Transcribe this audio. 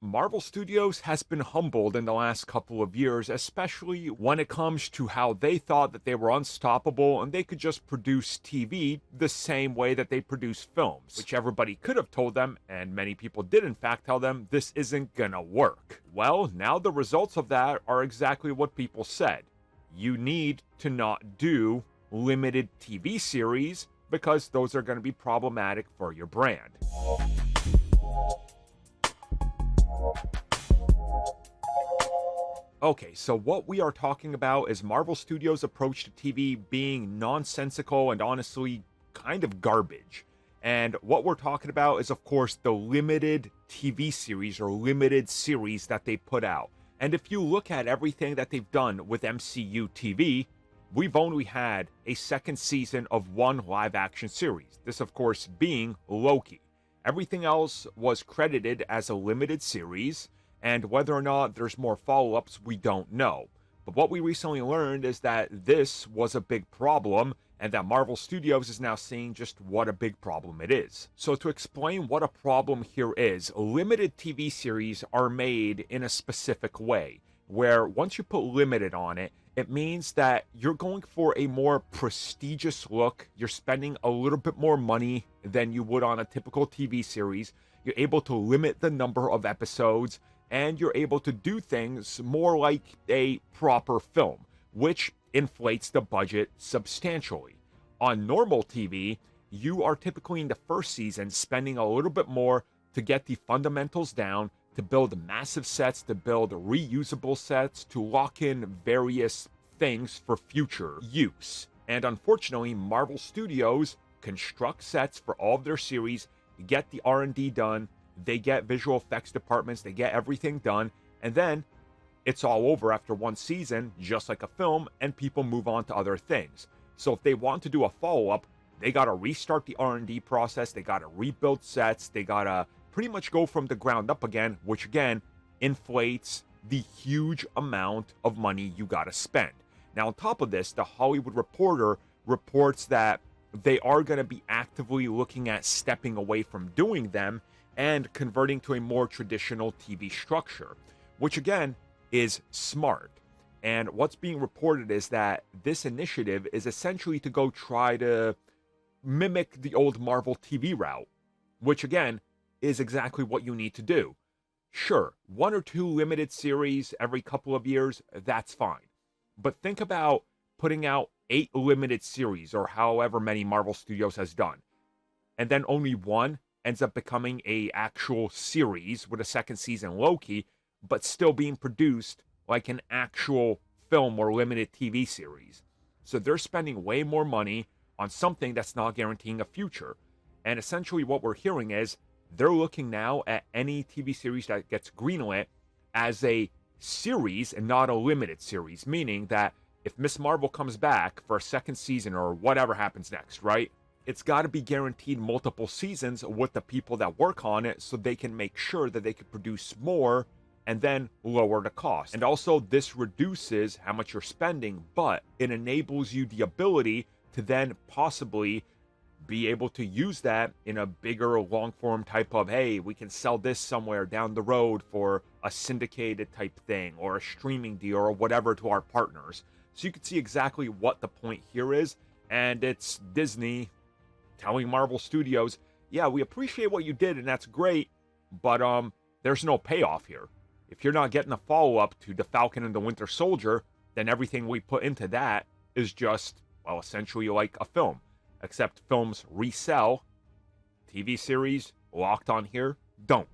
Marvel Studios has been humbled in the last couple of years, especially when it comes to how they thought that they were unstoppable and they could just produce TV the same way that they produce films, which everybody could have told them, and many people did in fact tell them this isn't gonna work. Well, now the results of that are exactly what people said. You need to not do limited TV series because those are going to be problematic for your brand. Okay, so what we are talking about is Marvel Studios' approach to TV being nonsensical and honestly kind of garbage. And what we're talking about is, of course, the limited TV series or limited series that they put out. And if you look at everything that they've done with MCU TV, we've only had a second season of one live-action series. This, of course, being Loki. Everything else was credited as a limited series, and whether or not there's more follow-ups, we don't know. But what we recently learned is that this was a big problem, and that Marvel Studios is now seeing just what a big problem it is. So to explain what a problem here is, limited TV series are made in a specific way, where once you put limited on it, it means that you're going for a more prestigious look, you're spending a little bit more money than you would on a typical TV series, you're able to limit the number of episodes, and you're able to do things more like a proper film, which inflates the budget substantially. On normal TV, you are typically in the first season spending a little bit more to get the fundamentals down, to build massive sets, to build reusable sets, to lock in various things for future use. And unfortunately, Marvel Studios construct sets for all of their series, get the R&D done, they get visual effects departments, they get everything done, and then it's all over after one season, just like a film, and people move on to other things. So if they want to do a follow-up, they gotta restart the R&D process, they gotta rebuild sets, they gotta pretty much go from the ground up again, which again inflates the huge amount of money you gotta spend. Now on top of this, the Hollywood Reporter reports that they are gonna be actively looking at stepping away from doing them and converting to a more traditional TV structure, which again is smart. And what's being reported is that this initiative is essentially to go try to mimic the old Marvel TV route, which again is exactly what you need to do. Sure, one or two limited series every couple of years, that's fine. But think about putting out 8 limited series or however many Marvel Studios has done, and then only one ends up becoming a actual series with a second season Loki, but still being produced like an actual film or limited TV series. So they're spending way more money on something that's not guaranteeing a future. And essentially what we're hearing is they're looking now at any TV series that gets greenlit as a series and not a limited series, meaning that if Miss Marvel comes back for a second season or whatever happens next, right? It's got to be guaranteed multiple seasons with the people that work on it so they can make sure that they can produce more and then lower the cost. And also this reduces how much you're spending, but it enables you the ability to then possibly be able to use that in a bigger long form type of, hey, we can sell this somewhere down the road for a syndicated type thing or a streaming deal or whatever to our partners. So you can see exactly what the point here is. And it's Disney telling Marvel Studios, yeah, we appreciate what you did and that's great, but there's no payoff here. If you're not getting a follow-up to The Falcon and the Winter Soldier, then everything we put into that is just, well, essentially like a film. Except films resell, TV series locked on here don't.